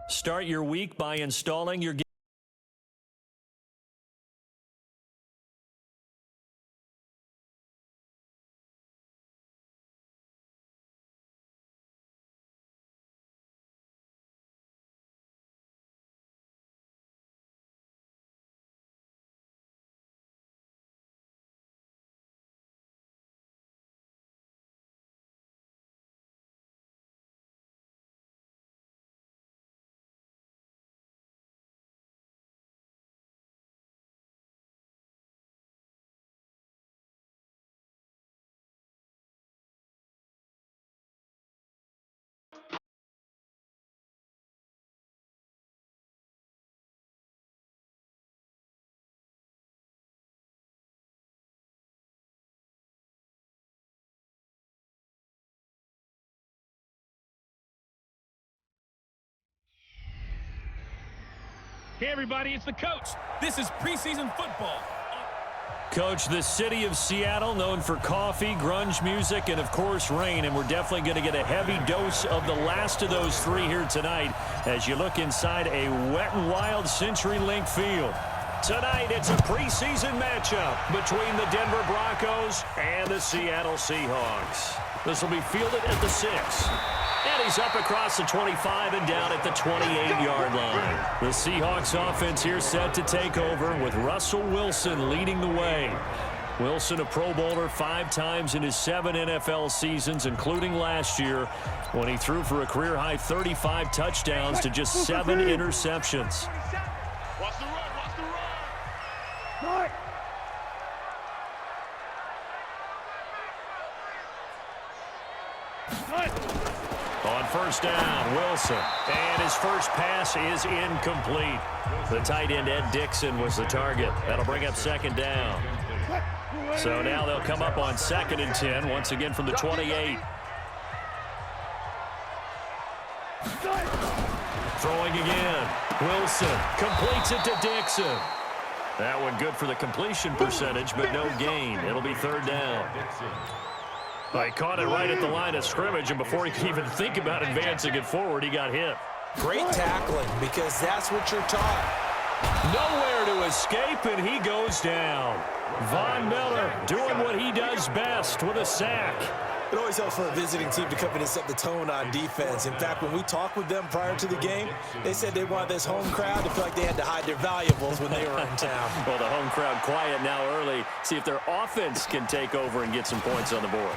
Start your week by installing your game. Hey, everybody, it's the coach. This is preseason football. Coach, the city of Seattle, known for coffee, grunge music, and, of course, rain. And we're definitely going to get a heavy dose of the last of those three here tonight as you look inside a wet and wild CenturyLink field. Tonight, it's a preseason matchup between the Denver Broncos and the Seattle Seahawks. This will be fielded at the 6. And he's up across the 25 and down at the 28-yard line. The Seahawks offense here set to take over with Russell Wilson leading the way. Wilson, a Pro Bowler 5 times in his 7 NFL seasons, including last year when he threw for a career-high 35 touchdowns to just 7 interceptions. Watch the run, watch the run. On first down, Wilson. And his first pass is incomplete. The tight end, Ed Dixon, was the target. That'll bring up second down. So now they'll come up on 2nd and 10, once again from the 28. Throwing again. Wilson completes it to Dixon. That one good for the completion percentage, but no gain. It'll be third down. He caught it right at the line of scrimmage, and before he could even think about advancing it forward, he got hit. Great tackling, because that's what you're taught. Nowhere to escape, and he goes down. Von Miller doing what he does best with a sack. It always helps for a visiting team to come in and set the tone on defense. In fact, when we talked with them prior to the game, they said they wanted this home crowd to feel like they had to hide their valuables when they were in town. Well, the home crowd quiet now early. See if their offense can take over and get some points on the board.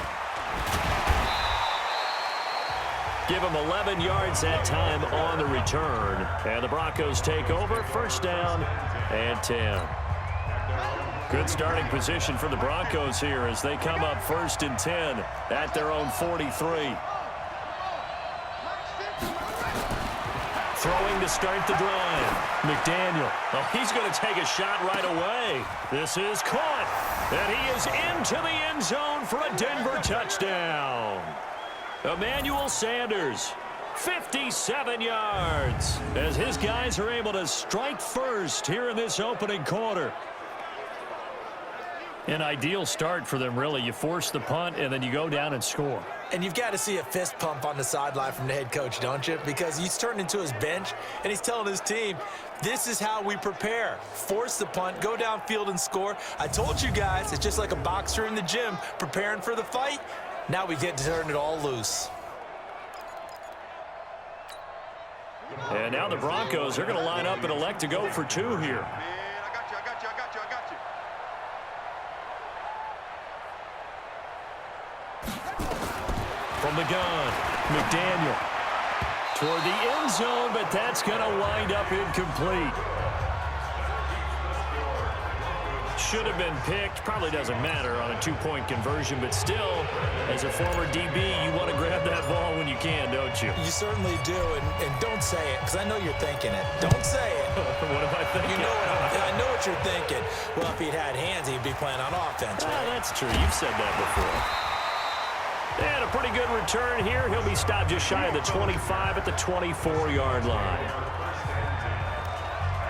Give him 11 yards that time on the return. And the Broncos take over. First down and 10. Good starting position for the Broncos here as they come up 1st and 10 at their own 43. Throwing to start the drive. McDaniel. Oh, he's going to take a shot right away. This is caught. And he is into the end zone for a Denver touchdown. Emmanuel Sanders, 57 yards, as his guys are able to strike first here in this opening quarter. An ideal start for them, really. You force the punt, and then you go down and score. And you've got to see a fist pump on the sideline from the head coach, don't you? Because he's turned into his bench, and he's telling his team, this is how we prepare. Force the punt, go downfield and score. I told you guys, it's just like a boxer in the gym preparing for the fight. Now we get to turn it all loose. And now the Broncos are going to line up and elect to go for 2 here. From the gun, McDaniel toward the end zone, but that's going to wind up incomplete. Should have been picked. Probably doesn't matter on a 2-point conversion, but still, as a former DB, you want to grab that ball when you can, don't you? You certainly do, and don't say it, because I know you're thinking it. Don't say it. What am I thinking? You know I know what you're thinking. Well, if he'd had hands, he'd be playing on offense. Right? That's true. You've said that before. And a pretty good return here. He'll be stopped just shy of the 25 at the 24-yard line.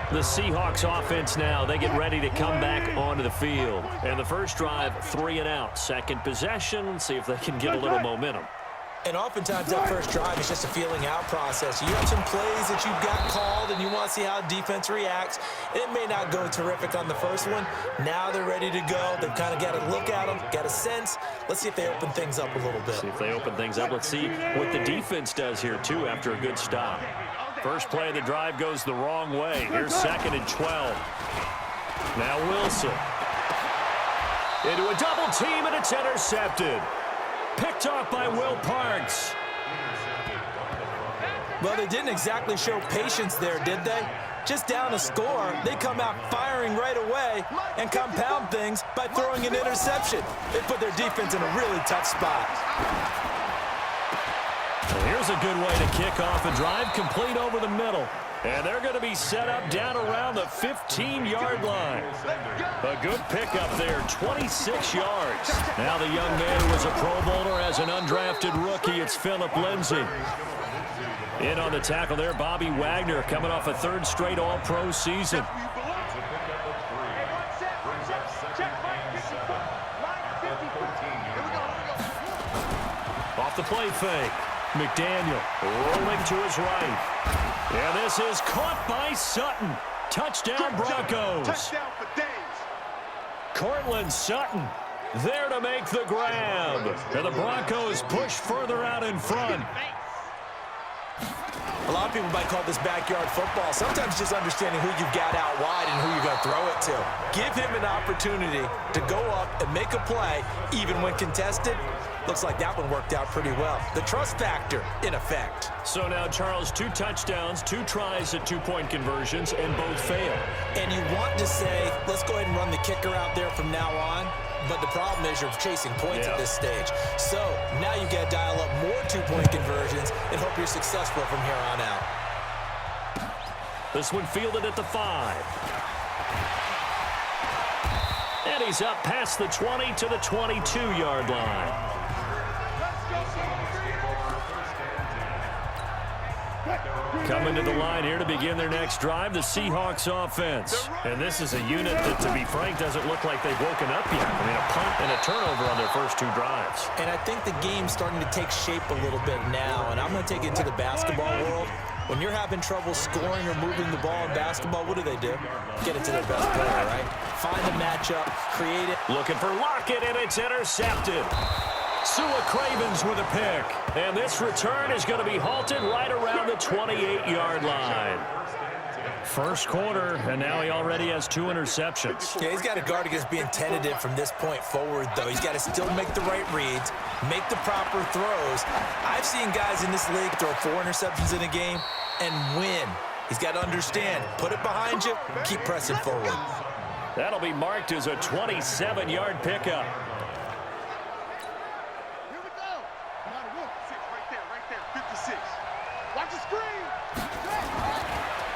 The Seahawks offense now, they get ready to come back onto the field. And the first drive, 3 and out. Second possession, see if they can get a little momentum. And oftentimes that first drive is just a feeling out process. You have some plays that you've got called and you want to see how defense reacts. It may not go terrific on the first one. Now they're ready to go. They've kind of got to look at them, got a sense. Let's see if they open things up a little bit. See if they open things up. Let's see what the defense does here, too, after a good stop. First play of the drive goes the wrong way. Here's 2nd and 12. Now Wilson. Into a double team, and it's intercepted. Picked off by Will Parks. Well, they didn't exactly show patience there, did they? Just down a score, they come out firing right away and compound things by throwing an interception. They put their defense in a really tough spot. Well, here's a good way to kick off a drive, complete over the middle. And they're going to be set up down around the 15-yard line. A good pickup there, 26 yards. Now the young man who was a Pro Bowler as an undrafted rookie, it's Phillip Lindsay. In on the tackle there, Bobby Wagner, coming off a 3rd straight All-Pro season. Off the play fake. McDaniel rolling to his right. And this is caught by Sutton. Touchdown Broncos. Touchdown for Days. Cortland Sutton there to make the grab. And the Broncos push further out in front. A lot of people might call this backyard football. Sometimes just understanding who you've got out wide and who you're going to throw it to. Give him an opportunity to go up and make a play, even when contested. Looks like that one worked out pretty well. The trust factor in effect. So now, Charles, 2 touchdowns, 2 tries at 2-point conversions, and both fail. And you want to say, let's go ahead and run the kicker out there from now on. But the problem is you're chasing points at this stage. So now you've got to dial up more 2-point conversions and hope you're successful from here on out. This one fielded at the 5. And he's up past the 20 to the 22-yard line. Coming to the line here to begin their next drive, the Seahawks offense. And this is a unit that, to be frank, doesn't look like they've woken up yet. I mean, a punt and a turnover on their first 2 drives. And I think the game's starting to take shape a little bit now, and I'm going to take it to the basketball world. When you're having trouble scoring or moving the ball in basketball, what do? Get it to their best player, right? Find a matchup, create it. Looking for Lockett, and it's intercepted. Sua Cravens with a pick. And this return is going to be halted right around the 28-yard line. First quarter, and now he already has 2 interceptions. Yeah, he's got to guard against being tentative from this point forward, though. He's got to still make the right reads, make the proper throws. I've seen guys in this league throw 4 interceptions in a game and win. He's got to understand, put it behind you, keep pressing forward. That'll be marked as a 27-yard pickup.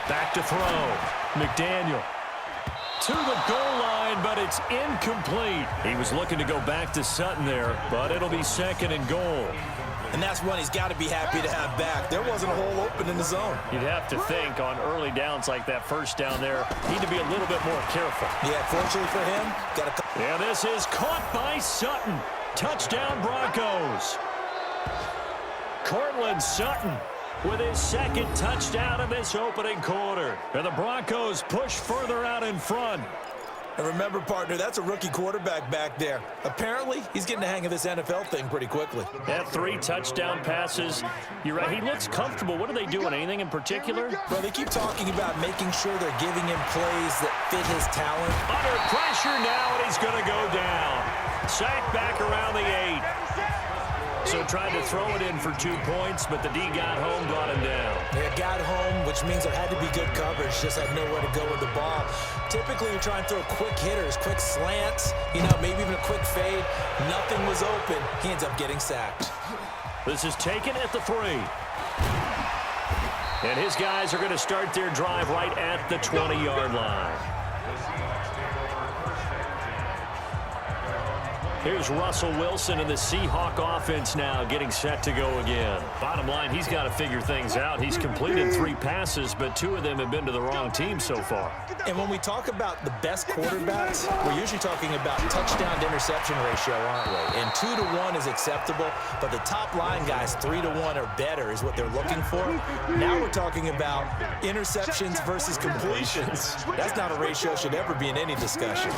Back to throw. McDaniel to the goal line, but it's incomplete. He was looking to go back to Sutton there, but it'll be 2nd and goal. And that's one he's got to be happy to have back. There wasn't a hole open in the zone. You'd have to think on early downs like that first down there, need to be a little bit more careful. Yeah, fortunately for him, got to. Yeah, this is caught by Sutton. Touchdown Broncos. Cortland Sutton with his 2nd touchdown in this opening quarter. And the Broncos push further out in front. And remember, partner, that's a rookie quarterback back there. Apparently, he's getting the hang of this NFL thing pretty quickly. Had 3 touchdown passes. You're right, he looks comfortable. What are they doing? Anything in particular? Well, they keep talking about making sure they're giving him plays that fit his talent. Under pressure now, and he's going to go down. Sacked back around the 8. So tried to throw it in for 2 points, but the D got home, brought him down. They got home, which means there had to be good coverage, just had nowhere to go with the ball. Typically, you try and throw quick hitters, quick slants, maybe even a quick fade. Nothing was open. He ends up getting sacked. This is taken at the 3. And his guys are going to start their drive right at the 20-yard line. Here's Russell Wilson and the Seahawk offense now getting set to go again. Bottom line, he's got to figure things out. He's completed 3 passes, but 2 of them have been to the wrong team so far. And when we talk about the best quarterbacks, we're usually talking about touchdown to interception ratio, aren't we? And 2 to 1 is acceptable, but the top line guys, 3 to 1 or better is what they're looking for. Now we're talking about interceptions versus completions. That's not a ratio should ever be in any discussion.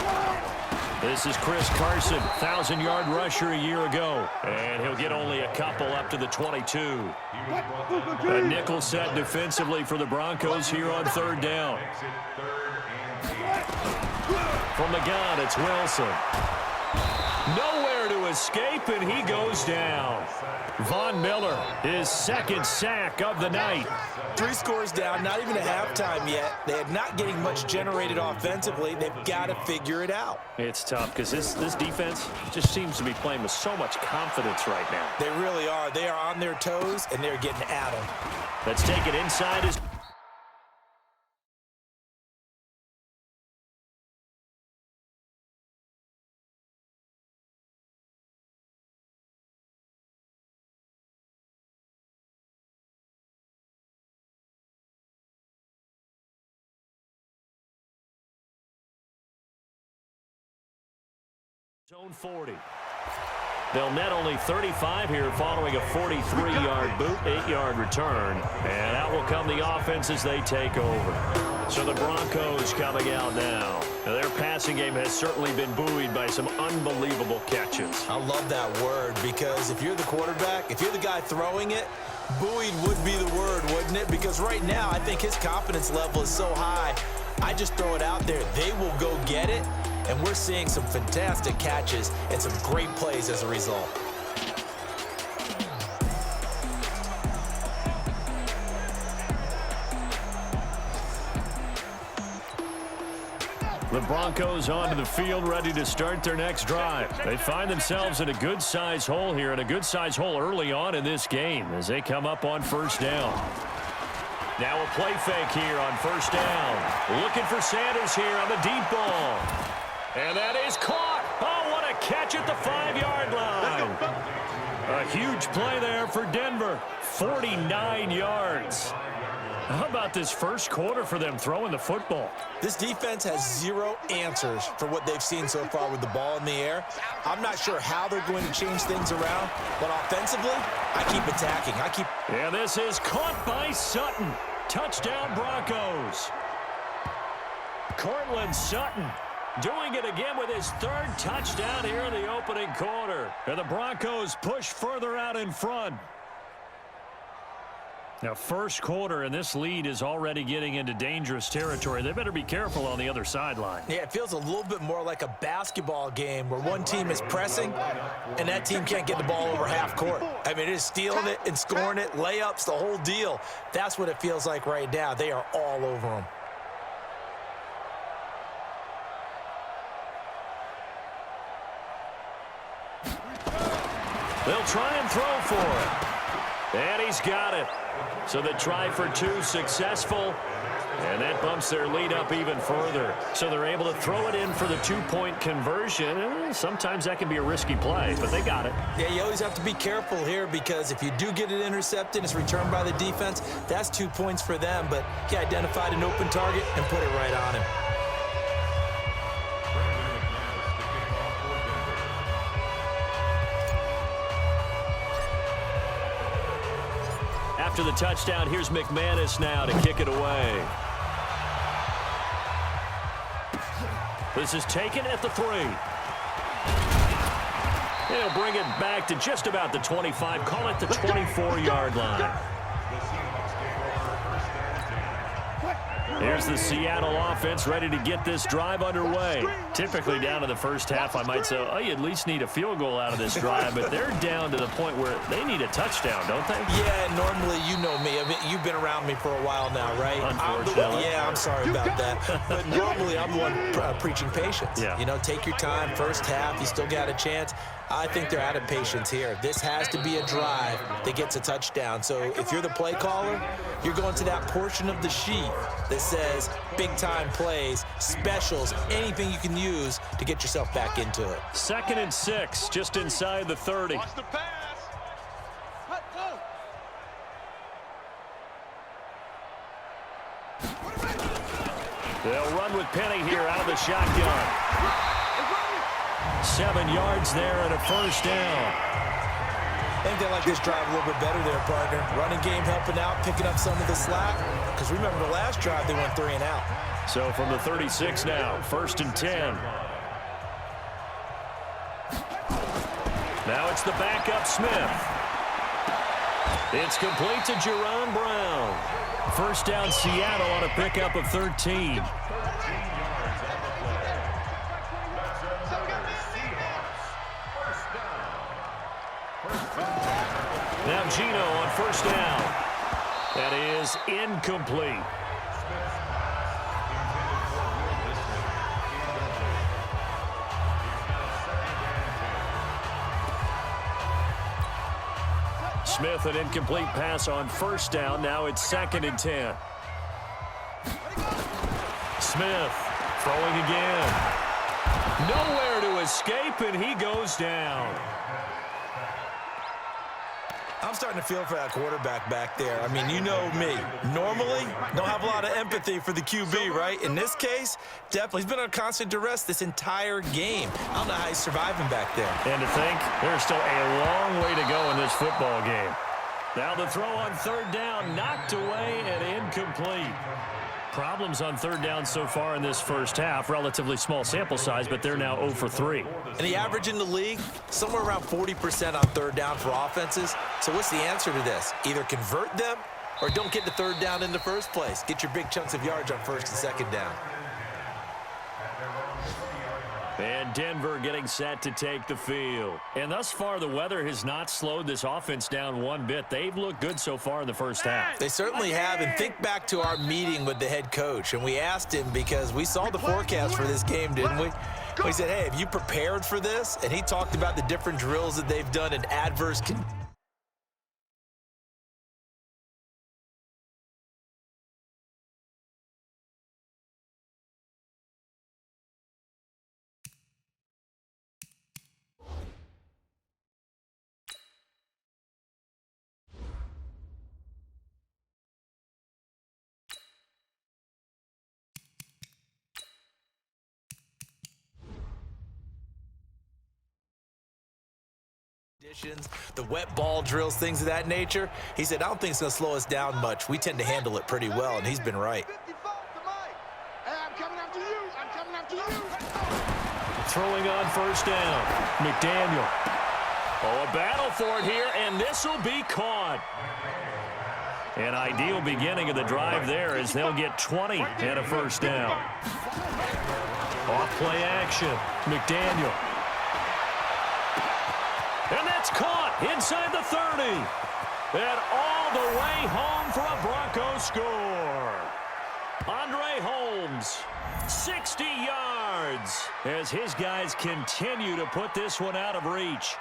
This is Chris Carson, 1,000-yard rusher a year ago. And he'll get only a couple up to the 22. A nickel set defensively for the Broncos here on 3rd down. From the gun, it's Wilson. Nowhere to escape, and he goes down. Von Miller, his 2nd sack of the night. 3 scores down, not even a halftime yet. They are not getting much generated offensively. They've got to figure it out. It's tough because this defense just seems to be playing with so much confidence right now. They really are. They are on their toes, and they're getting at them. Let's take it inside his... Zone 40. They'll net only 35 here following a 43-yard boot, 8-yard return. And out will come the offense as they take over. So the Broncos coming out now. Now their passing game has certainly been buoyed by some unbelievable catches. I love that word because if you're the quarterback, if you're the guy throwing it, buoyed would be the word, wouldn't it? Because right now I think his confidence level is so high. I just throw it out there. They will go get it. And we're seeing some fantastic catches and some great plays as a result. The Broncos onto the field ready to start their next drive. They find themselves in a good-sized hole here and a good-sized hole early on in this game as they come up on 1st down. Now a play fake here on 1st down. Looking for Sanders here on the deep ball. And that is caught. Oh, what a catch at the 5-yard line. A huge play there for Denver. 49 yards. How about this first quarter for them throwing the football? This defense has 0 answers for what they've seen so far with the ball in the air. I'm not sure how they're going to change things around, but offensively, I keep attacking. And this is caught by Sutton. Touchdown, Broncos. Cortland Sutton doing it again with his 3rd touchdown here in the opening quarter. And the Broncos push further out in front. Now, first quarter, and this lead is already getting into dangerous territory. They better be careful on the other sideline. Yeah, it feels a little bit more like a basketball game where one team is pressing and that team can't get the ball over half court. I mean, it is stealing it and scoring it, layups, the whole deal. That's what it feels like right now. They are all over them. They'll try and throw for it. And he's got it. So the try for 2 successful. And that bumps their lead up even further. So they're able to throw it in for the 2-point conversion. Sometimes that can be a risky play, but they got it. Yeah, you always have to be careful here because if you do get it intercepted, it's returned by the defense. That's 2 points for them, but he identified an open target and put it right on him. After the touchdown, here's McManus now to kick it away. This is taken at the 3. He'll bring it back to just about the 25. Call it the 24-yard line. Here's the Seattle offense ready to get this drive underway. Typically down to the first half, I might say, oh, you at least need a field goal out of this drive, but they're down to the point where they need a touchdown, don't they? Yeah, normally, you know me. I mean, you've been around me for a while now, right? Unfortunately. I'm sorry about that. But normally, I'm the one preaching patience. Yeah. You know, take your time. First half, you still got a chance. I think they're out of patience here. This has to be a drive that gets a touchdown. So if you're the play caller, you're going to that portion of the sheet that says big-time plays, specials, anything you can use to get yourself back into it. 2nd and 6, just inside the 30. Watch the pass. They'll run with Penny here out of the shotgun. 7 yards there and a first down. I think they like this drive a little bit better there, partner. Running game helping out, picking up some of the slack. Because remember, the last drive, they went 3 and out. So from the 36 now, 1st and 10. Now it's the backup Smith. It's complete to Jerron Brown. First down Seattle on a pickup of 13. Now Gino on first down. That is incomplete. Smith, an incomplete pass on first down. Now it's 2nd and 10. Smith throwing again. Nowhere to escape, and he goes down. I'm starting to feel for that quarterback back there. I mean, you know me. Normally, don't have a lot of empathy for the QB, right? In this case, definitely. He's been on constant duress this entire game. I don't know how he's surviving back there. And to think, there's still a long way to go in this football game. Now the throw on 3rd down, knocked away and incomplete. Problems on 3rd down so far in this first half. Relatively small sample size, but they're now 0 for 3. And the average in the league, somewhere around 40% on 3rd down for offenses. So what's the answer to this? Either convert them or don't get to 3rd down in the first place. Get your big chunks of yards on 1st and 2nd down. And Denver getting set to take the field. And thus far, the weather has not slowed this offense down one bit. They've looked good so far in the first half. They certainly have. And think back to our meeting with the head coach. And we asked him because we saw the forecast for this game, didn't we? We said, hey, have you prepared for this? And he talked about the different drills that they've done in adverse conditions. The wet ball drills, things of that nature. He said, I don't think it's going to slow us down much. We tend to handle it pretty well, and he's been right. Throwing on first down. McDaniel. Oh, a battle for it here, and this will be caught. An ideal beginning of the drive there as they'll get 20 and a first down. Off play action. McDaniel. And that's caught inside the 30. And all the way home for a Broncos score. Andre Holmes, 60 yards, as his guys continue to put this one out of reach.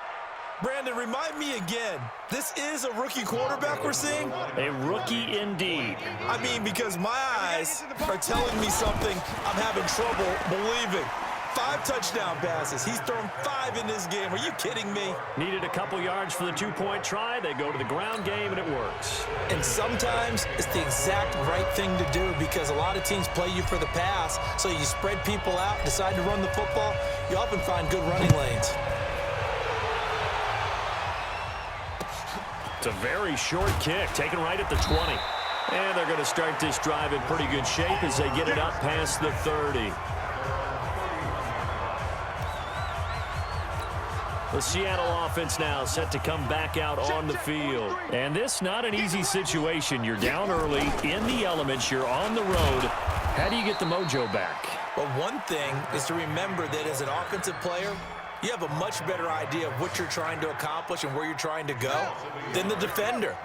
Brandon, remind me again, this is a rookie quarterback we're seeing? A rookie indeed. I mean, because my eyes are telling me something I'm having trouble believing. 5 touchdown passes. He's thrown 5 in this game. Are you kidding me? Needed a couple yards for the 2-point try. They go to the ground game, and it works. And sometimes it's the exact right thing to do because a lot of teams play you for the pass, so you spread people out, decide to run the football. You often find good running lanes. It's a very short kick, taken right at the 20. And they're going to start this drive in pretty good shape as they get it up past the 30. The Seattle offense now set to come back out on the field. And this not an easy situation. You're down early, in the elements, you're on the road. How do you get the mojo back? Well, one thing is to remember that as an offensive player, you have a much better idea of what you're trying to accomplish and where you're trying to go than the defender.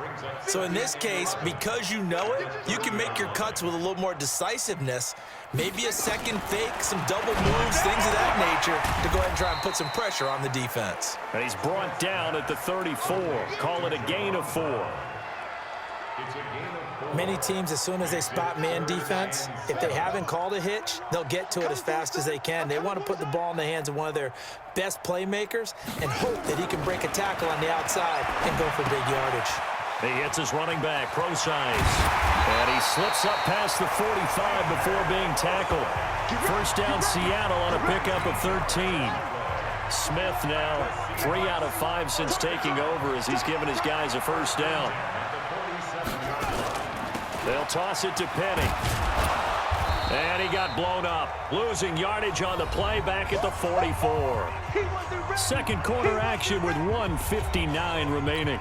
So in this case, because you know it, you can make your cuts with a little more decisiveness, maybe a second fake, some double moves, things of that nature, to go ahead and try and put some pressure on the defense. And he's brought down at the 34. Call it a gain of 4. Many teams, as soon as they spot man defense, if they haven't called a hitch, they'll get to it as fast as they can. They want to put the ball in the hands of one of their best playmakers and hope that he can break a tackle on the outside and go for big yardage. He hits his running back, pro size. And he slips up past the 45 before being tackled. First down, Seattle on a pickup of 13. Smith now 3 out of 5 since taking over as he's given his guys a first down. They'll toss it to Penny. And he got blown up. Losing yardage on the play back at the 44. Second quarter action with 1:59 remaining.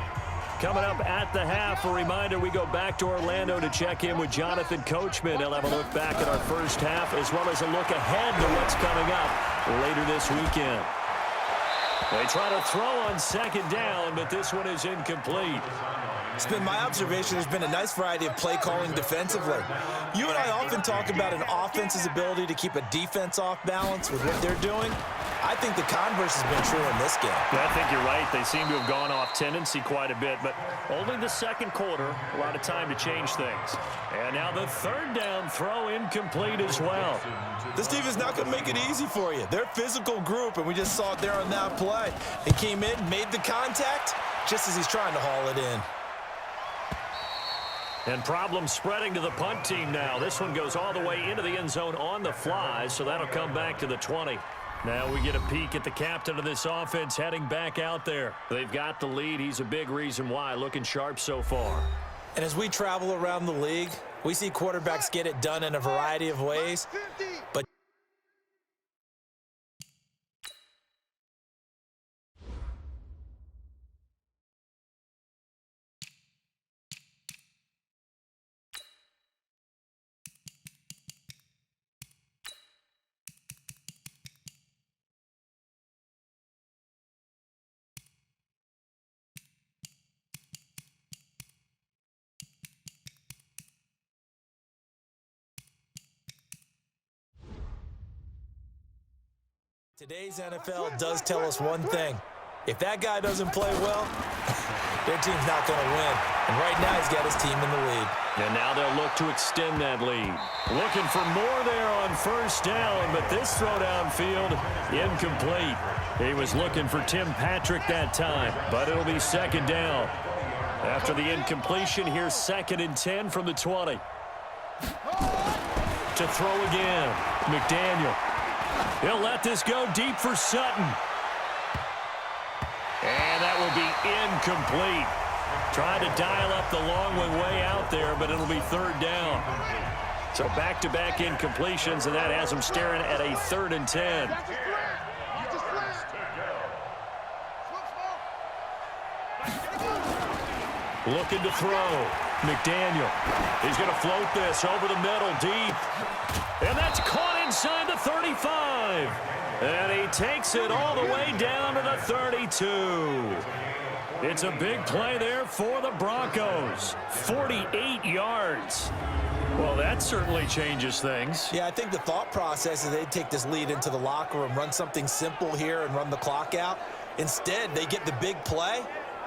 Coming up at the half, a reminder, we go back to Orlando to check in with Jonathan Coachman. He'll have a look back at our first half as well as a look ahead to what's coming up later this weekend. They try to throw on second down, but this one is incomplete. It's been my observation there's been a nice variety of play calling defensively. You and I often talk about an offense's ability to keep a defense off balance with what they're doing. I think the converse has been true in this game. I think you're right. They seem to have gone off tendency quite a bit, but only the second quarter, a lot of time to change things. And now the third down throw incomplete as well. This team is not going to make it easy for you. They're a physical group, and we just saw it there on that play. He came in, made the contact, just as he's trying to haul it in. And problems spreading to the punt team now. This one goes all the way into the end zone on the fly, so that'll come back to the 20. Now we get a peek at the captain of this offense heading back out there. They've got the lead. He's a big reason why. Looking sharp so far. And as we travel around the league, we see quarterbacks get it done in a variety of ways. But today's NFL does tell us one thing. If that guy doesn't play well, their team's not going to win. And right now he's got his team in the lead. And now they'll look to extend that lead. Looking for more there on first down, but this throw downfield, incomplete. He was looking for Tim Patrick that time, but it'll be second down. After the incompletion, here's 2nd and 10 from the 20. To throw again, McDaniel. He'll let this go deep for Sutton. And that will be incomplete. Trying to dial up the long one way out there, but it'll be third down. So back-to-back incompletions, and that has them staring at a 3rd and 10. Looking to throw. McDaniel. He's going to float this over the middle deep. And that's caught inside the 35. And he takes it all the way down to the 32. It's a big play there for the Broncos. 48 yards. Well, that certainly changes things. Yeah, I think the thought process is they'd take this lead into the locker room, run something simple here and run the clock out. Instead, they get the big play.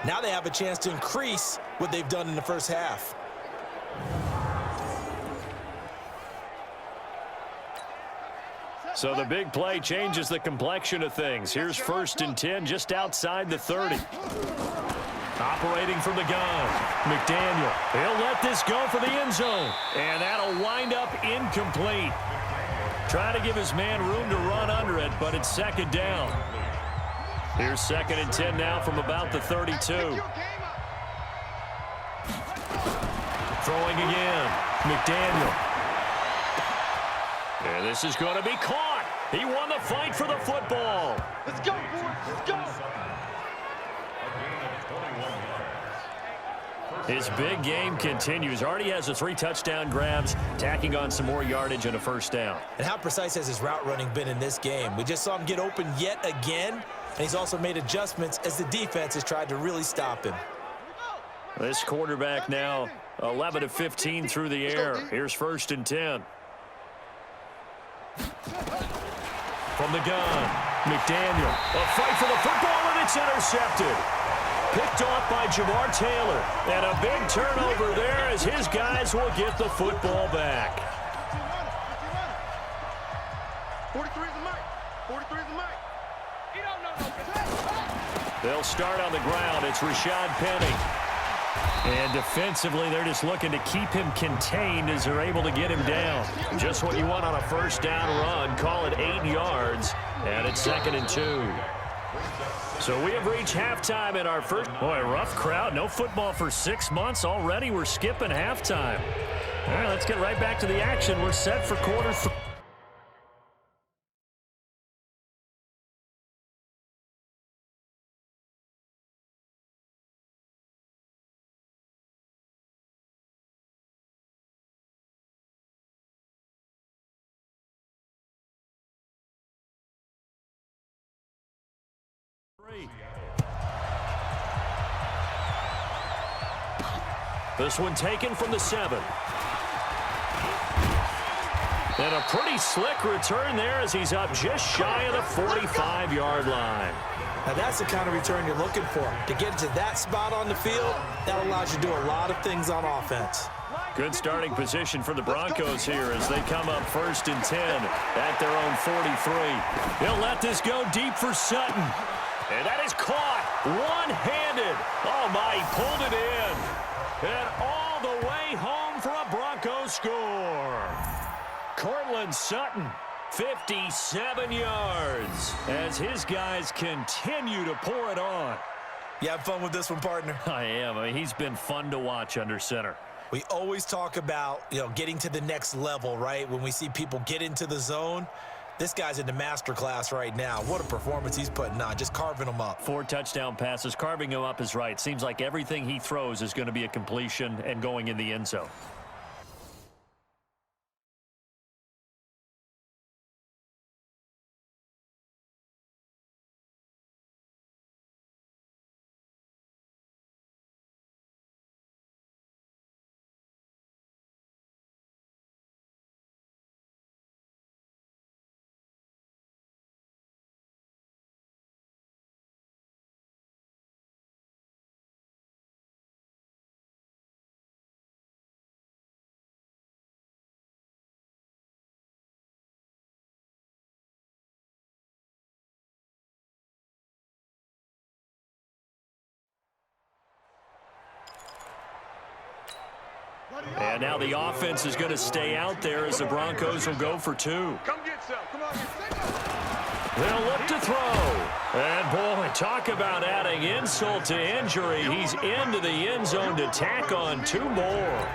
Now they have a chance to increase what they've done in the first half. So the big play changes the complexion of things. Here's 1st and 10 just outside the 30. Operating from the gun, McDaniel. He'll let this go for the end zone. And that'll wind up incomplete. Trying to give his man room to run under it, but it's second down. Here's 2nd and 10 now from about the 32. Throwing again, McDaniel. And this is going to be caught. He won the fight for the football. Let's go, boys. Let's go. His big game continues. Already has the 3 touchdown grabs, tacking on some more yardage and a first down. And how precise has his route running been in this game? We just saw him get open yet again. and he's also made adjustments as the defense has tried to really stop him. This quarterback now 11 of 15 through the air. Here's 1st and 10. From the gun, McDaniel. A fight for the football, and it's intercepted. Picked off by Jamar Taylor. And a big turnover there as his guys will get the football back. 43 is the mic. 43 is the mic. He don't know no. They'll start on the ground. It's Rashad Penny. And defensively, they're just looking to keep him contained as they're able to get him down. Just what you want on a 1st down run. Call it 8 yards. And it's 2nd and 2. So we have reached halftime in our first. Boy, rough crowd. No football for 6 months. Already we're skipping halftime. All right, let's get right back to the action. We're set for quarter 3. This one taken from the 7. And a pretty slick return there as he's up just shy of the 45-yard line. Now that's the kind of return you're looking for. To get to that spot on the field, that allows you to do a lot of things on offense. Good starting position for the Broncos here as they come up 1st and 10 at their own 43. He'll let this go deep for Sutton. And that is caught one-handed. Oh, my, he pulled it in. And all the way home for a Broncos score. Cortland Sutton, 57 yards, as his guys continue to pour it on. You have fun with this one, partner? I am. I mean, he's been fun to watch under center. We always talk about, getting to the next level, right? When we see people get into the zone, this guy's in the master class right now. What a performance he's putting on, just carving them up. 4 touchdown passes. Carving him up is right. Seems like everything he throws is going to be a completion and going in the end zone. And now the offense is going to stay out there as the Broncos will go for 2. Come get some. Come on. They'll look to throw. And, boy, talk about adding insult to injury. He's into the end zone to tack on 2 more.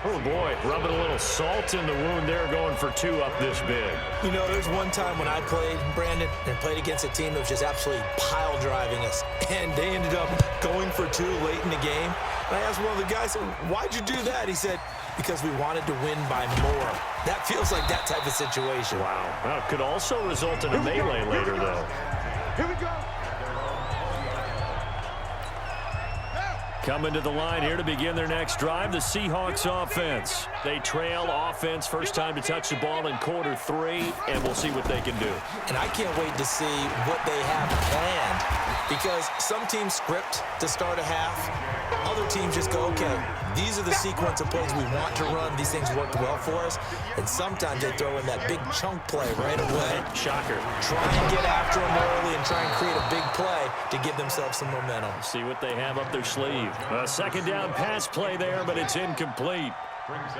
Oh, boy, rubbing a little salt in the wound there, going for 2 up this big. There's one time when I played, Brandon, and played against a team that was just absolutely pile driving us. And they ended up going for 2 late in the game. And I asked one of the guys, why'd you do that? He said, because we wanted to win by more. That feels like that type of situation. Wow. Well, it could also result in a melee later, though. Here we go. Coming to the line here to begin their next drive, the Seahawks offense. They trail offense, first time to touch the ball in quarter 3, and we'll see what they can do. And I can't wait to see what they have planned, because some teams script to start a half. Other teams just go, okay, these are the sequence of plays we want to run. These things worked well for us. And sometimes they throw in that big chunk play right away. Shocker. Try and get after them early and try and create a big play to give themselves some momentum. See what they have up their sleeve. A 2nd down pass play there, but it's incomplete.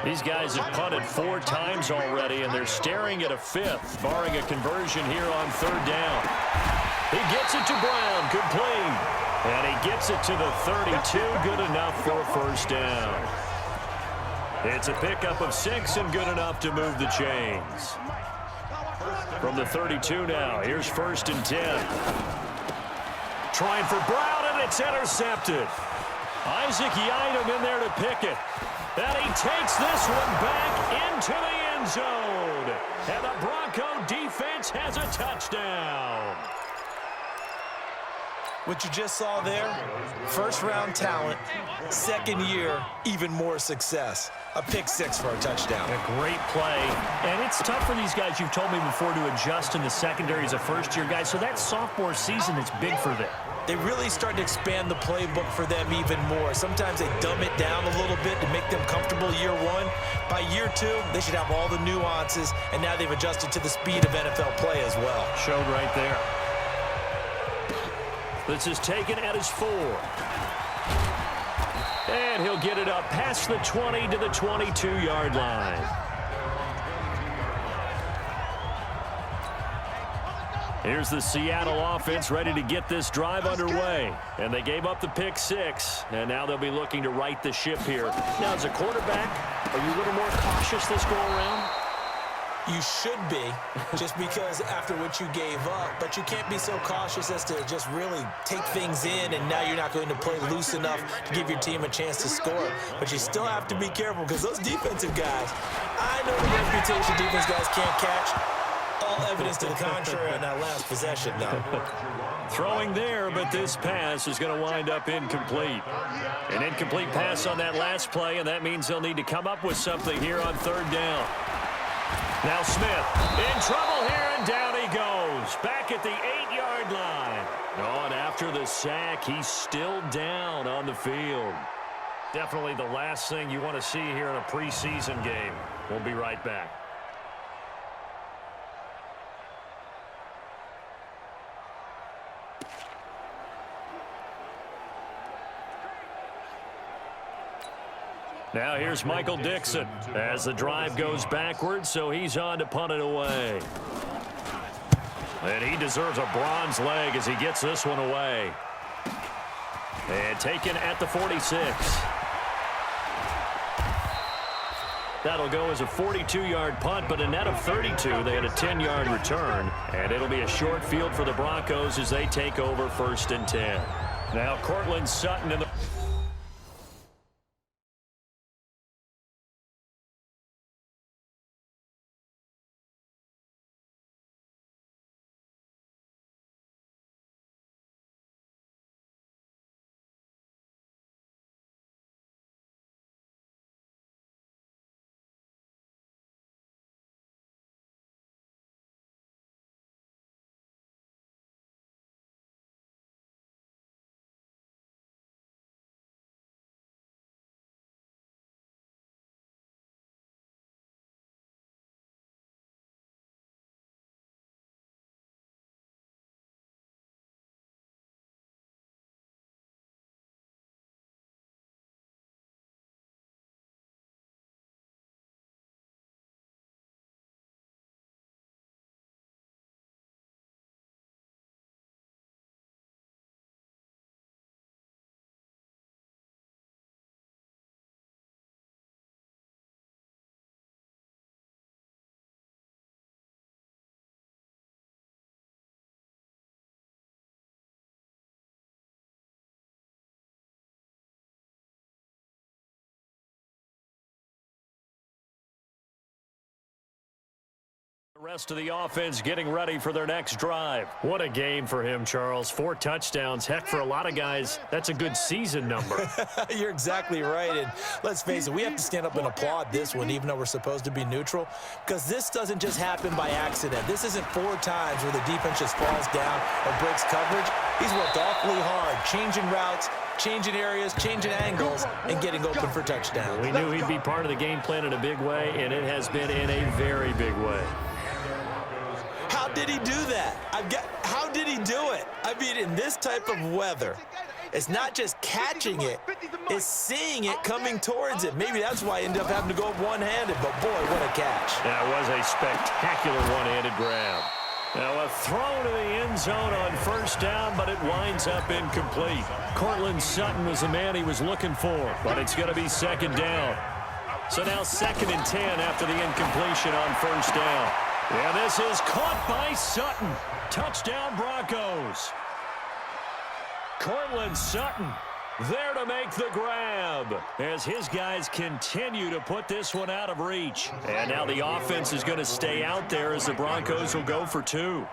These guys have punted 4 times already, and they're staring at a 5th, barring a conversion here on 3rd down. He gets it to Brown, complete. And he gets it to the 32, good enough for a 1st down. It's a pickup of 6 and good enough to move the chains. From the 32 now, here's 1st and 10. Trying for Brown, and it's intercepted. Isaac Yiadom in there to pick it. And he takes this one back into the end zone. And the Bronco defense has a touchdown. What you just saw there, first-round talent, second year, even more success. A pick six for a touchdown. A great play. And it's tough for these guys, you've told me before, to adjust in the secondary as a first-year guy. So that sophomore season is big for them. They really start to expand the playbook for them even more. Sometimes they dumb it down a little bit to make them comfortable year one. By year two, they should have all the nuances, and now they've adjusted to the speed of NFL play as well. Showed right there. This is taken at his 4. And he'll get it up past the 20 to the 22-yard line. Here's the Seattle offense ready to get this drive underway. And they gave up the pick 6, and now they'll be looking to right the ship here. Now, as a quarterback, are you a little more cautious this go-around? You should be, just because after what you gave up, but you can't be so cautious as to just really take things in, and now you're not going to play loose enough to give your team a chance to score. But you still have to be careful, because those defensive guys, I know the reputation defense guys can't catch. All evidence to the contrary on that last possession, though. Throwing there, but this pass is going to wind up incomplete. An incomplete pass on that last play, and that means they'll need to come up with something here on 3rd down. Now Smith in trouble here, and down he goes. Back at the 8-yard line. Oh, and after the sack, he's still down on the field. Definitely the last thing you want to see here in a preseason game. We'll be right back. Now here's Michael Dixon as the drive goes backwards, so he's on to punt it away. And he deserves a bronze leg as he gets this one away. And taken at the 46. That'll go as a 42-yard punt, but a net of 32. They had a 10-yard return, and it'll be a short field for the Broncos as they take over 1st and 10. Now Cortland Sutton in the... The rest of the offense getting ready for their next drive. What a game for him, Charles. 4 touchdowns. Heck, for a lot of guys, that's a good season number. You're exactly right. And let's face it, we have to stand up and applaud this one, even though we're supposed to be neutral, because this doesn't just happen by accident. This isn't 4 times where the defense just falls down or breaks coverage. He's worked awfully hard, changing routes, changing areas, changing angles, and getting open for touchdowns. We knew he'd be part of the game plan in a big way, and it has been in a very big way. How did he do that? How did he do it? I mean, in this type of weather, it's not just catching it, it's seeing it coming towards it. Maybe that's why he ended up having to go up one-handed, but boy, what a catch. That was a spectacular one-handed grab. Now a throw to the end zone on 1st down, but it winds up incomplete. Cortland Sutton was the man he was looking for, but it's going to be 2nd down. So now 2nd and 10 after the incompletion on 1st down. And this is caught by Sutton. Touchdown Broncos. Cortland Sutton There to make the grab as his guys continue to put this one out of reach. And now the offense is going to stay out there as the Broncos will go for 2.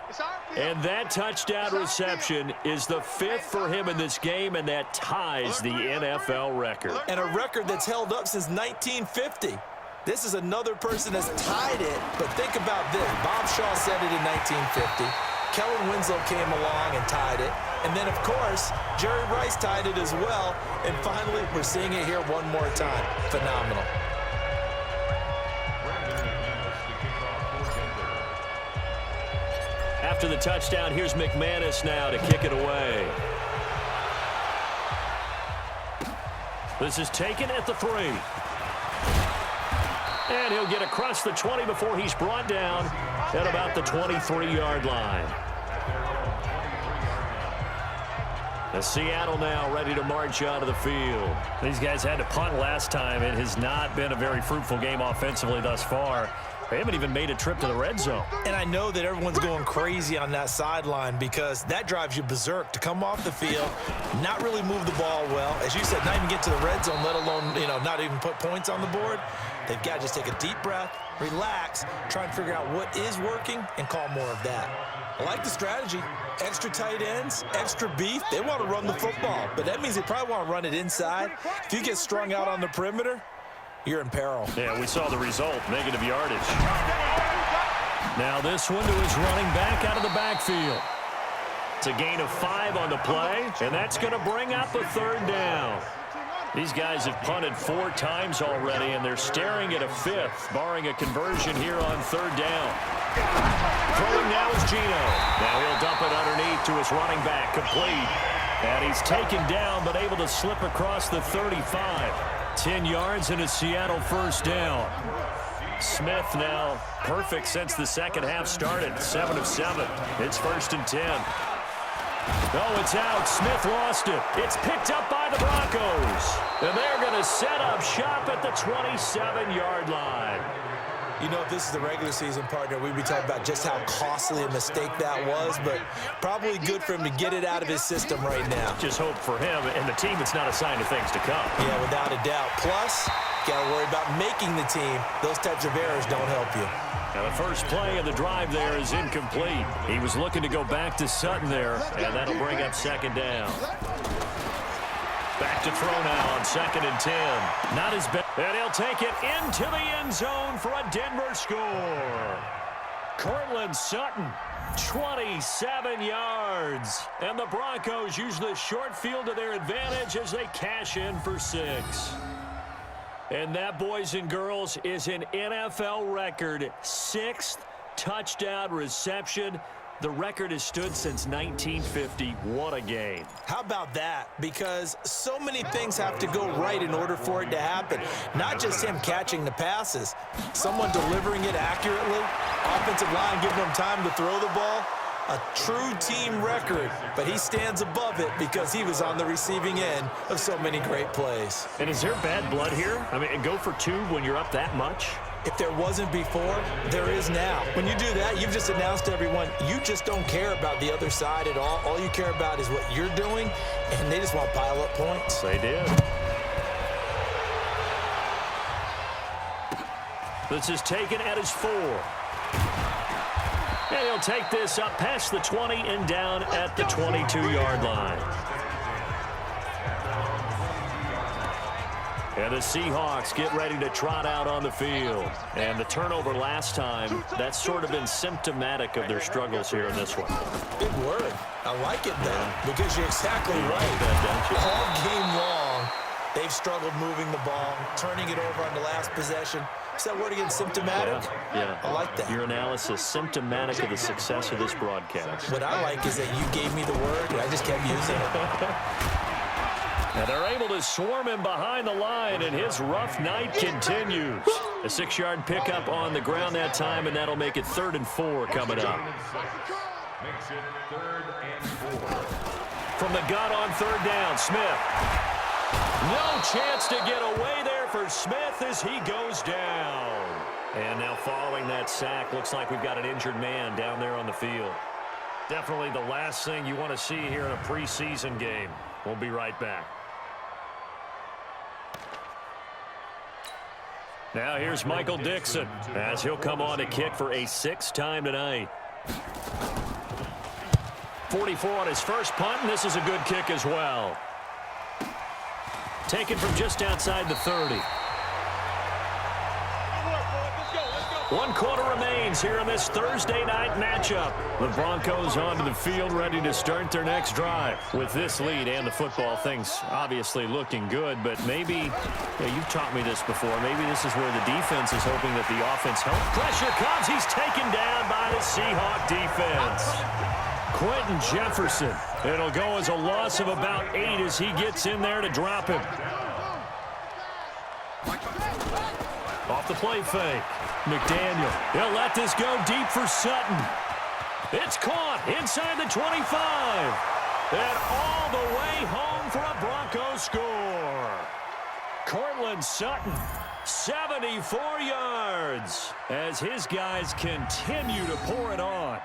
And that touchdown reception is the 5th for him in this game, and that ties the NFL record. And a record that's held up since 1950. This is another person that's tied it, but think about this. Bob Shaw said it in 1950. Kellen Winslow came along and tied it. And then, of course, Jerry Rice tied it as well. And finally, we're seeing it here one more time. Phenomenal. After the touchdown, here's McManus now to kick it away. This is taken at the 3. And he'll get across the 20 before he's brought down at about the 23-yard line. The Seattle now ready to march out of the field. These guys had to punt last time. It has not been a very fruitful game offensively thus far. They haven't even made a trip to the red zone. And I know that everyone's going crazy on that sideline because that drives you berserk to come off the field, not really move the ball well. As you said, not even get to the red zone, let alone, not even put points on the board. They've got to just take a deep breath, relax, try and figure out what is working, and call more of that. I like the strategy. Extra tight ends, extra beef. They want to run the football, but that means they probably want to run it inside. If you get strung out on the perimeter, you're in peril. Yeah, we saw the result, negative yardage. Now this one to his running back out of the backfield. It's a gain of 5 on the play, and that's going to bring up a 3rd down. These guys have punted 4 times already, and they're staring at a 5th, barring a conversion here on 3rd down. Throwing now is Gino. Now he'll dump it underneath to his running back, complete. And he's taken down, but able to slip across the 35. 10 yards and a Seattle 1st down. Smith now perfect since the second half started. 7 of 7. It's 1st and 10. Oh, it's out. Smith lost it. It's picked up by the Broncos. And they're going to set up shop at the 27-yard line. If this is the regular season, partner, we'd be talking about just how costly a mistake that was, but probably good for him to get it out of his system right now. Just hope for him and the team it's not a sign of things to come. Yeah, without a doubt. Plus, got to worry about making the team. Those types of errors don't help you. Now the first play of the drive there is incomplete. He was looking to go back to Sutton there, and that'll bring up 2nd down. Back to throw now on 2nd and 10. Not as bad. And he'll take it into the end zone for a Denver score. Cortland Sutton, 27 yards. And the Broncos use the short field to their advantage as they cash in for 6. And that, boys and girls, is an NFL record 6th touchdown reception. The record has stood since 1950. What a game. How about that? Because so many things have to go right in order for it to happen. Not just him catching the passes. Someone delivering it accurately. Offensive line giving him time to throw the ball. A true team record, but he stands above it because he was on the receiving end of so many great plays. And is there bad blood here? I mean, go for 2 when you're up that much? If there wasn't before, there is now. When you do that, you've just announced to everyone, you just don't care about the other side at all. All you care about is what you're doing, and they just want to pile up points. They did. This is taken at his 4. And he'll take this up past the 20 and down at the 22-yard line. And the Seahawks get ready to trot out on the field. And the turnover last time, that's sort of been symptomatic of their struggles here in this one. Big word. I like it, though, because you're exactly right. Like that, don't you? All game long, they've struggled moving the ball, turning it over on the last possession. Is that word again, symptomatic? Yeah. I like that. Your analysis, symptomatic of the success of this broadcast. What I like is that you gave me the word, and I just kept using it. And they're able to swarm him behind the line, and his rough night continues. A 6-yard pickup on the ground that time, and that'll make it 3rd and 4 coming up. Makes it 3rd and 4. From the gun on 3rd down, Smith. No chance to get away there for Smith as he goes down. And now following that sack, looks like we've got an injured man down there on the field. Definitely the last thing you want to see here in a preseason game. We'll be right back. Now here's Michael Dixon as he'll come on to kick for a 6th time tonight. 44 on his first punt, and this is a good kick as well. Taken from just outside the 30. 1 quarter remains here in this Thursday night matchup. The Broncos onto the field ready to start their next drive. With this lead and the football, things obviously looking good, but maybe, you've taught me this before, maybe this is where the defense is hoping that the offense helps. Pressure comes, he's taken down by the Seahawk defense. Quentin Jefferson. It'll go as a loss of about 8 as he gets in there to drop him. Off the play fake. McDaniel. He'll let this go deep for Sutton. It's caught inside the 25. And all the way home for a Broncos score. Cortland Sutton, 74 yards as his guys continue to pour it on.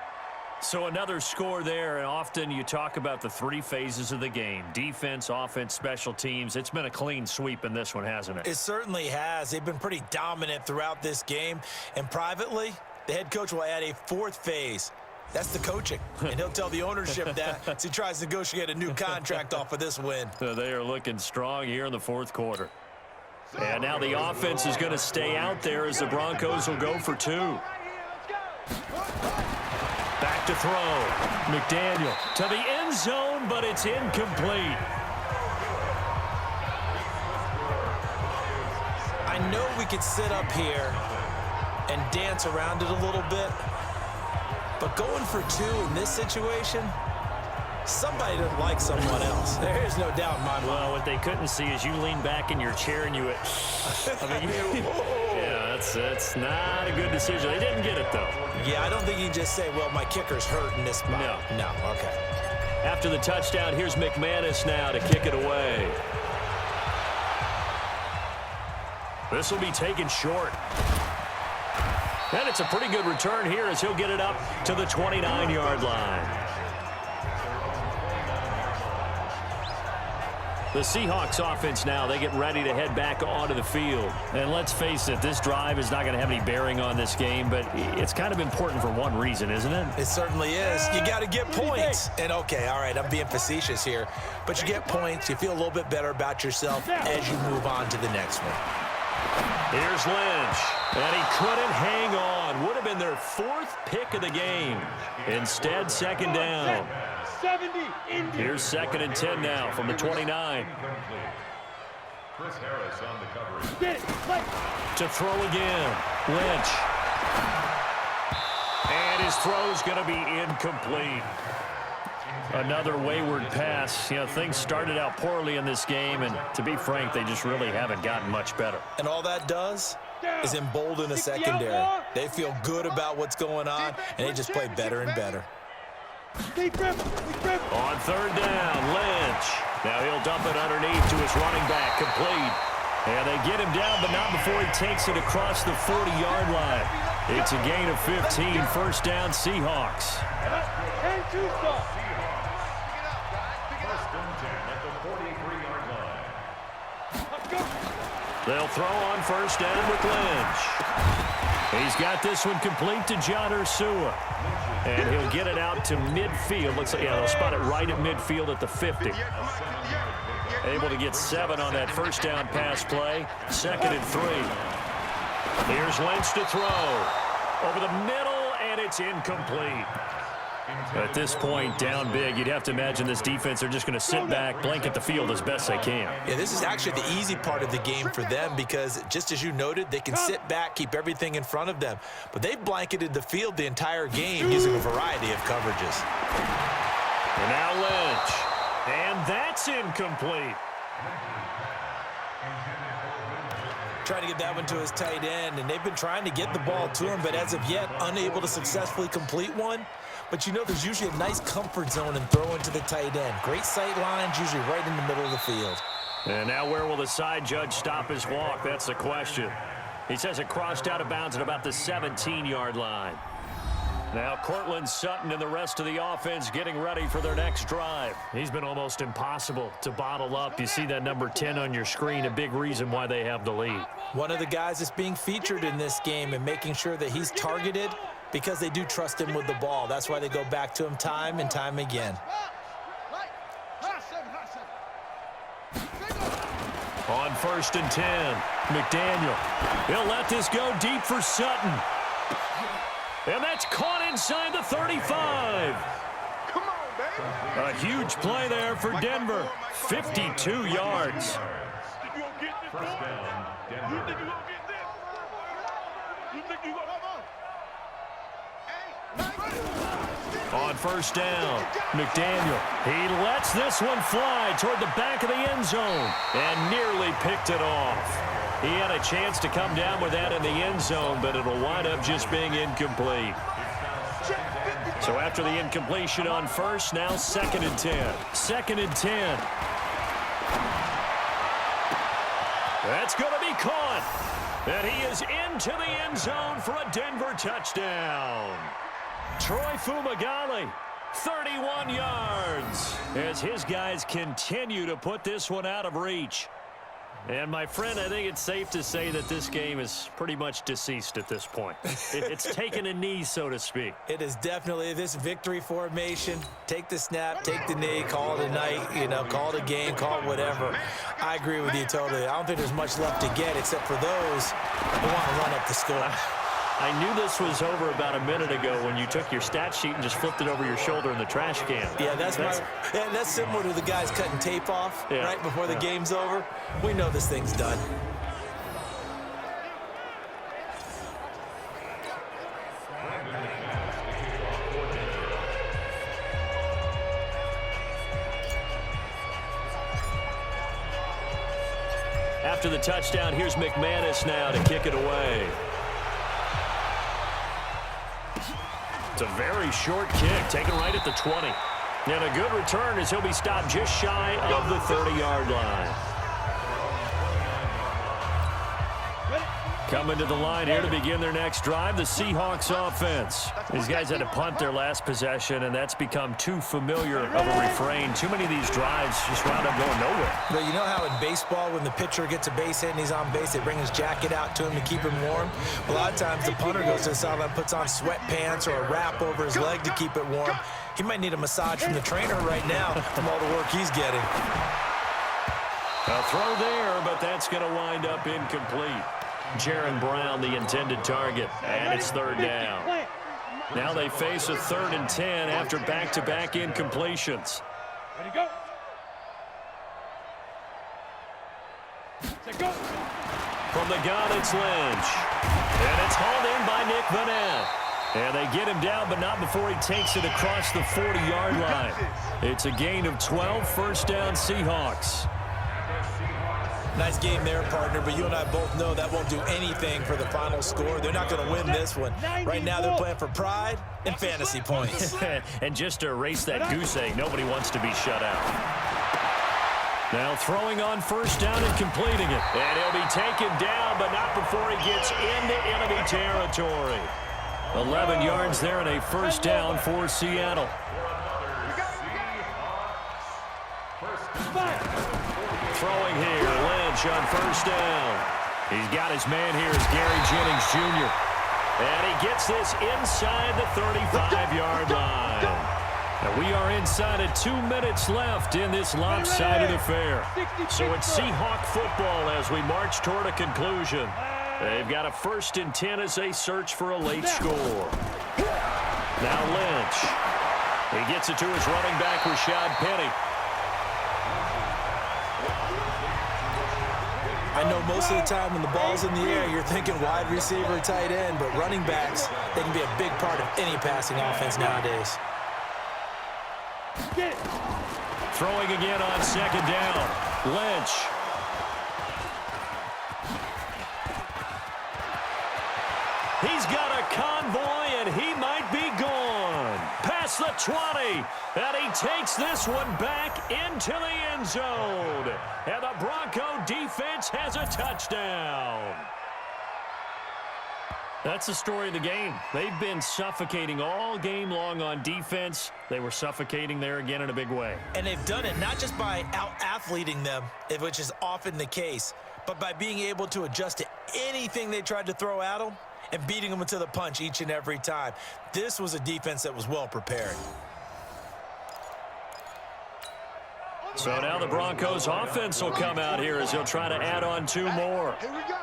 So another score there, and often you talk about the 3 phases of the game. Defense, offense, special teams. It's been a clean sweep in this one, hasn't it? It certainly has. They've been pretty dominant throughout this game. And privately, the head coach will add a 4th phase. That's the coaching. And he'll tell the ownership that as he tries to negotiate a new contract off of this win. So they are looking strong here in the 4th quarter. And now the offense is going to stay out there as the Broncos will go for 2. Back to throw. McDaniel to the end zone, but it's incomplete. I know we could sit up here and dance around it a little bit, but going for 2 in this situation, somebody doesn't like someone else. There is no doubt in my mind. Well, what they couldn't see is you lean back in your chair and you yeah, that's not a good decision. They didn't get it, though. Yeah, I don't think you can just say, well, my kicker's hurt in this spot. No, okay. After the touchdown, here's McManus now to kick it away. This will be taken short. And it's a pretty good return here as he'll get it up to the 29-yard line. The Seahawks offense now, they get ready to head back onto the field. And let's face it, this drive is not going to have any bearing on this game, but it's kind of important for one reason, isn't it? It certainly is. You got to get points. And okay, all right, I'm being facetious here, but you get points, you feel a little bit better about yourself as you move on to the next one. Here's Lynch, and he couldn't hang on. Would have been their 4th pick of the game. Instead, 2nd down. Here's 2nd and 10 now from the 29. To throw again. Lynch. And his throw's going to be incomplete. Another wayward pass. You know, things started out poorly in this game, and to be frank, they just really haven't gotten much better. And all that does is embolden a secondary. They feel good about what's going on, and they just play better and better. On 3rd down, Lynch. Now he'll dump it underneath to his running back, complete. And they get him down, but not before he takes it across the 40-yard line. It's a gain of 15, 1st down Seahawks. They'll throw on 1st down with Lynch. He's got this one complete to John Ursua. And he'll get it out to midfield. Looks like, yeah, they'll spot it right at midfield at the 50. Able to get 7 on that 1st down pass play. 2nd and 3. Here's Lynch to throw. Over the middle, and it's incomplete. At this point, down big, you'd have to imagine this defense are just going to sit back, blanket the field as best they can. Yeah, this is actually the easy part of the game for them because, just as you noted, they can sit back, keep everything in front of them. But they've blanketed the field the entire game using a variety of coverages. And now Lynch. And that's incomplete. Trying to get that one to his tight end, and they've been trying to get the ball to him, but as of yet, unable to successfully complete one. But you know there's usually a nice comfort zone in throwing to the tight end. Great sight lines, usually right in the middle of the field. And now where will the side judge stop his walk? That's the question. He says it crossed out of bounds at about the 17-yard line. Now Cortland Sutton and the rest of the offense getting ready for their next drive. He's been almost impossible to bottle up. You see that number 10 on your screen, a big reason why they have the lead. One of the guys that's being featured in this game and making sure that he's targeted because they do trust him with the ball. That's why they go back to him time and time again. On 1st and 10, McDaniel. He'll let this go deep for Sutton. And that's caught inside the 35. Come on, baby. A huge play there for Denver. 52 yards. You gonna get this, boy? You think you gonna get this? You think you gonna... On 1st down, McDaniel. He lets this one fly toward the back of the end zone and nearly picked it off. He had a chance to come down with that in the end zone, but it'll wind up just being incomplete. So after the incompletion on 1st, now 2nd and 10. 2nd and 10. That's going to be caught. And he is into the end zone for a Denver touchdown. Troy Fumagalli, 31 yards, as his guys continue to put this one out of reach. And, my friend, I think it's safe to say that this game is pretty much deceased at this point. It's taken a knee, so to speak. It is definitely this victory formation. Take the snap, take the knee, call it a night, call it a game, call it whatever. I agree with you totally. I don't think there's much left to get except for those who want to run up the score. I knew this was over about a minute ago when you took your stat sheet and just flipped it over your shoulder in the trash can. Yeah, that's similar to the guys cutting tape off right before the game's over. We know this thing's done. After the touchdown, here's McManus now to kick it away. It's a very short kick, taken right at the 20. And a good return as he'll be stopped just shy of the 30-yard line. Coming to the line here to begin their next drive, the Seahawks offense. These guys had to punt their last possession, and that's become too familiar of a refrain. Too many of these drives just wound up going nowhere. But you know how in baseball, when the pitcher gets a base hit and he's on base, they bring his jacket out to him to keep him warm? A lot of times the punter goes to the sideline, puts on sweatpants or a wrap over his leg to keep it warm. He might need a massage from the trainer right now from all the work he's getting. A throw there, but that's going to wind up incomplete. Jaron Brown, the intended target, and it's 3rd down. Now they face a 3rd and 10 after back-to-back incompletions. Ready to go. Set go. From the gun, it's Lynch. And it's hauled in by Nick Vanette. And they get him down, but not before he takes it across the 40-yard line. It's a gain of 12, 1st down Seahawks. Nice game there, partner, but you and I both know that won't do anything for the final score. They're not going to win this one. Right now they're playing for pride and fantasy points. And just to erase that goose egg, nobody wants to be shut out. Now throwing on 1st down and completing it. And he'll be taken down, but not before he gets into enemy territory. 11 yards there and a 1st down for Seattle. Throwing here, Lynch on 1st down. He's got his man here as Gary Jennings Jr. And he gets this inside the 35-yard line. Now we are inside of 2 minutes left in this lopsided affair. So it's Seahawk football as we march toward a conclusion. They've got a 1st and 10 as they search for a late score. Now Lynch. He gets it to his running back, Rashad Penny. I know most of the time when the ball's in the air, you're thinking wide receiver, tight end, but running backs, they can be a big part of any passing offense nowadays. Throwing again on 2nd down. Lynch. He's got a convoy, and he might be gone. Past the 20, and he takes this one back into the end zone. And the Bronco defense has a touchdown. That's the story of the game. They've been suffocating all game long on defense. They were suffocating there again in a big way. And they've done it not just by out-athleting them, which is often the case, but by being able to adjust to anything they tried to throw at them and beating them into the punch each and every time. This was a defense that was well prepared. So now the Broncos offense will come out here as they'll try to add on 2 more. Here we go.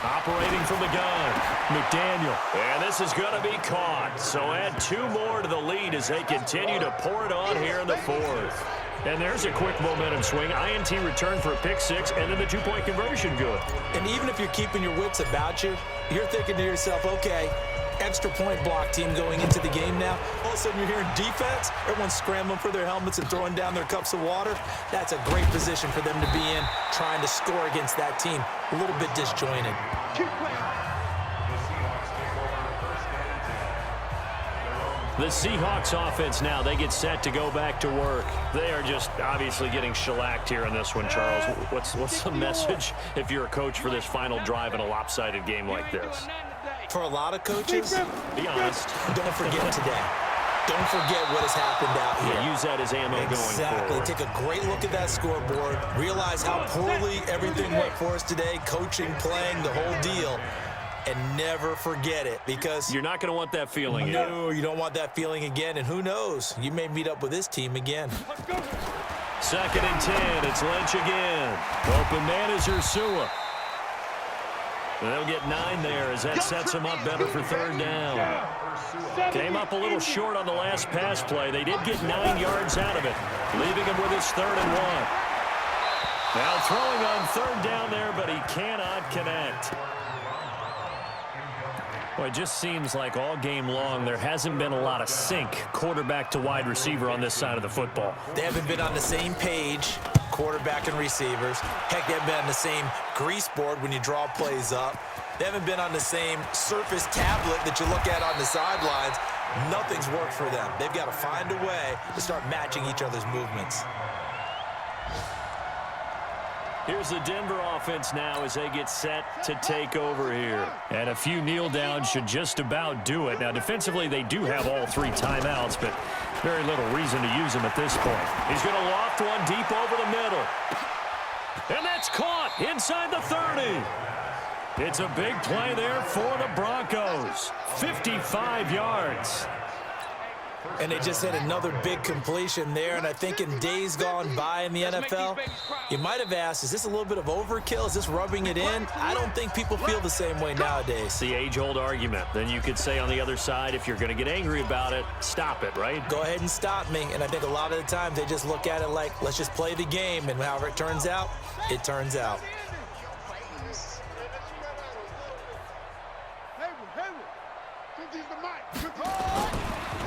Operating from the gun, McDaniel. And this is going to be caught. So add 2 more to the lead as they continue to pour it on here in the 4th. And there's a quick momentum swing. INT return for a pick 6, and then the 2-point conversion good. And even if you're keeping your wits about you, you're thinking to yourself, okay, extra point block team going into the game now. All of a sudden you're hearing defense. Everyone's scrambling for their helmets and throwing down their cups of water. That's a great position for them to be in, trying to score against that team. A little bit disjointed. Keep playing. The Seahawks offense now, they get set to go back to work. They are just obviously getting shellacked here in this one, Charles. What's the message if you're a coach for this final drive in a lopsided game like this? For a lot of coaches, Be honest. don't forget today. Don't forget what has happened out here. Yeah, use that as ammo going Exactly. forward. Take a great look at that scoreboard. Realize how poorly everything went for us today. Coaching, playing, the whole deal. And never forget it, because You're not going to want that feeling again. no, you don't want that feeling again. And who knows? You may meet up with this team again. 2nd and 10. It's Lynch again. Open man is Ursula. They'll get 9 there as that sets them up better for 3rd down. Came up a little short on the last pass play. They did get 9 yards out of it, leaving him with his 3rd and 1. Now throwing on 3rd down there, but he cannot connect. Well, it just seems like all game long there hasn't been a lot of sync quarterback to wide receiver on this side of the football. They haven't been on the same page, quarterback and receivers. Heck, they haven't been on the same grease board when you draw plays up. They haven't been on the same surface tablet that you look at on the sidelines. Nothing's worked for them. They've got to find a way to start matching each other's movements. Here's the Denver offense now as they get set to take over here. And a few kneel downs should just about do it. Now, defensively, they do have all 3 timeouts, but very little reason to use them at this point. He's going to loft one deep over the middle. And that's caught inside the 30. It's a big play there for the Broncos. 55 yards. And they just had another big completion there. And I think in days gone by in the NFL, you might have asked, is this a little bit of overkill? Is this rubbing it in? I don't think people feel the same way nowadays. It's the age-old argument. Then you could say on the other side, if you're going to get angry about it, stop it, right? Go ahead and stop me. And I think a lot of the times they just look at it like, let's just play the game. And however it turns out, it turns out.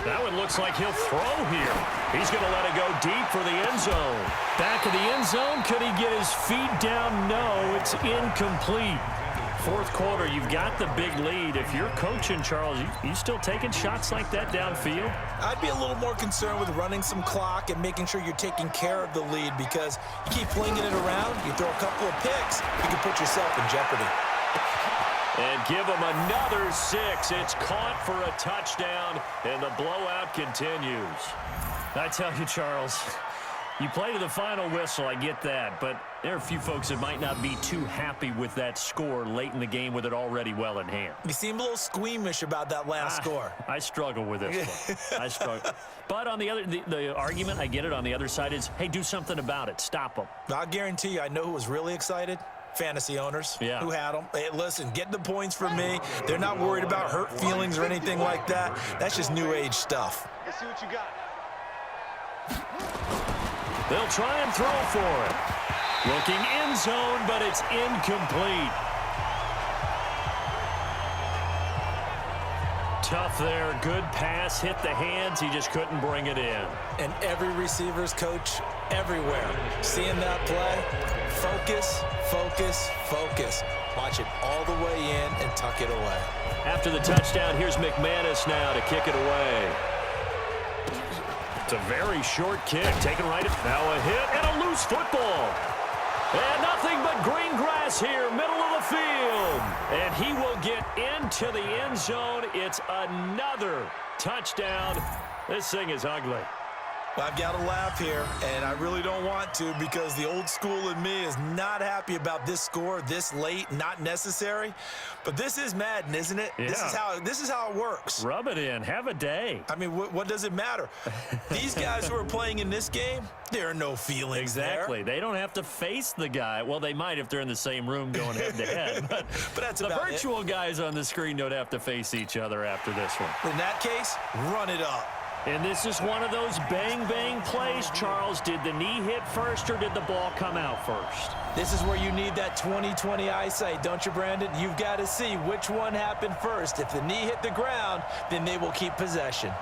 That one looks like he'll throw here. He's going to let it go deep for the end zone. Back of the end zone. Could he get his feet down? No, it's incomplete. 4th quarter, you've got the big lead. If you're coaching, Charles, you still taking shots like that downfield? I'd be a little more concerned with running some clock and making sure you're taking care of the lead, because you keep flinging it around, you throw a couple of picks, you can put yourself in jeopardy. And give him another 6. It's caught for a touchdown, and the blowout continues. I tell you, Charles, you play to the final whistle, I get that, but there are a few folks that might not be too happy with that score late in the game with it already well in hand. You seem a little squeamish about that last score. I struggle with this one. I struggle. But on the other, the argument, I get it, on the other side is, hey, do something about it. Stop them. I'll guarantee you, I know who was really excited. Fantasy owners who had them. Hey, listen, get the points for me. They're not worried about hurt feelings or anything like that. That's just new age stuff. Let's see what you got. They'll try and throw for it. Looking end zone, but it's incomplete. Tough there. Good pass. Hit the hands. He just couldn't bring it in. And every receiver's coach everywhere, seeing that play, focus, focus, focus. Watch it all the way in and tuck it away. After the touchdown, here's McManus now to kick it away. It's a very short kick, taken right at now, a hit and a loose football. And nothing but green grass here, middle of the field. And he will get into the end zone. It's another touchdown. This thing is ugly. I've got to laugh here, and I really don't want to because the old school in me is not happy about this score this late, not necessary. But this is Madden, isn't it? Yeah. This is how it works. Rub it in. Have a day. I mean, what does it matter? These guys who are playing in this game, there are no feelings Exactly. there. They don't have to face the guy. Well, they might if they're in the same room going head-to-head. But that's the about virtual guys on the screen don't have to face each other after this one. In that case, run it up. And this is one of those bang-bang plays, Charles. Did the knee hit first or did the ball come out first? This is where you need that 20/20 eyesight, don't you, Brandon? You've got to see which one happened first. If the knee hit the ground, then they will keep possession.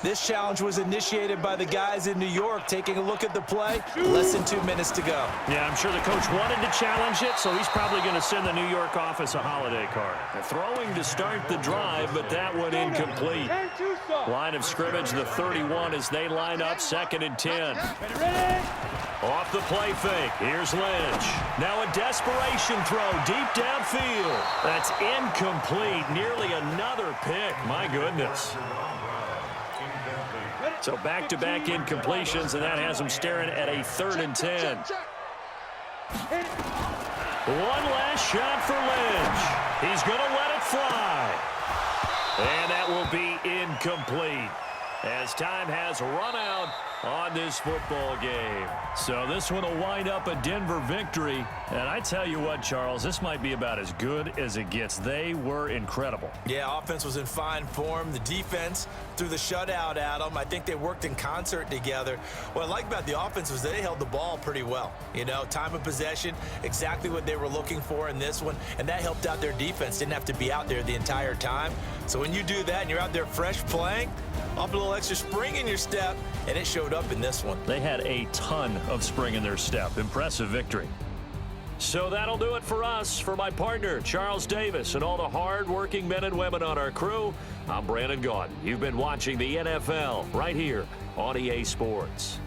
This challenge was initiated by the guys in New York. Taking a look at the play, less than 2 minutes to go. Yeah, I'm sure the coach wanted to challenge it, so he's probably going to send the New York office a holiday card. They're throwing to start the drive, but that one incomplete. Line of scrimmage, the 31 as they line up, 2nd and 10. Off the play fake, here's Lynch. Now a desperation throw deep downfield. That's incomplete, nearly another pick. My goodness. So back-to-back incompletions, and that has them staring at a 3rd and 10. One last shot for Lynch. He's going to let it fly. And that will be incomplete as time has run out on this football game. So this one will wind up a Denver victory. And I tell you what, Charles, this might be about as good as it gets. They were incredible. Yeah, offense was in fine form. The defense threw the shutout at them. I think they worked in concert together. What I like about the offense was they held the ball pretty well. You know, time of possession, exactly what they were looking for in this one. And that helped out their defense. Didn't have to be out there the entire time. So when you do that and you're out there fresh playing, up a little extra spring in your step, and it showed up in this one. They had a ton of spring in their step. Impressive victory. So that'll do it for us. For my partner, Charles Davis, and all the hard-working men and women on our crew, I'm Brandon Gaudin. You've been watching the NFL right here on EA Sports.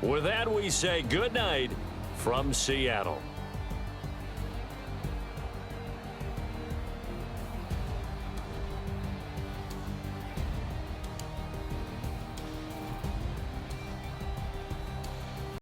With that, we say good night from Seattle.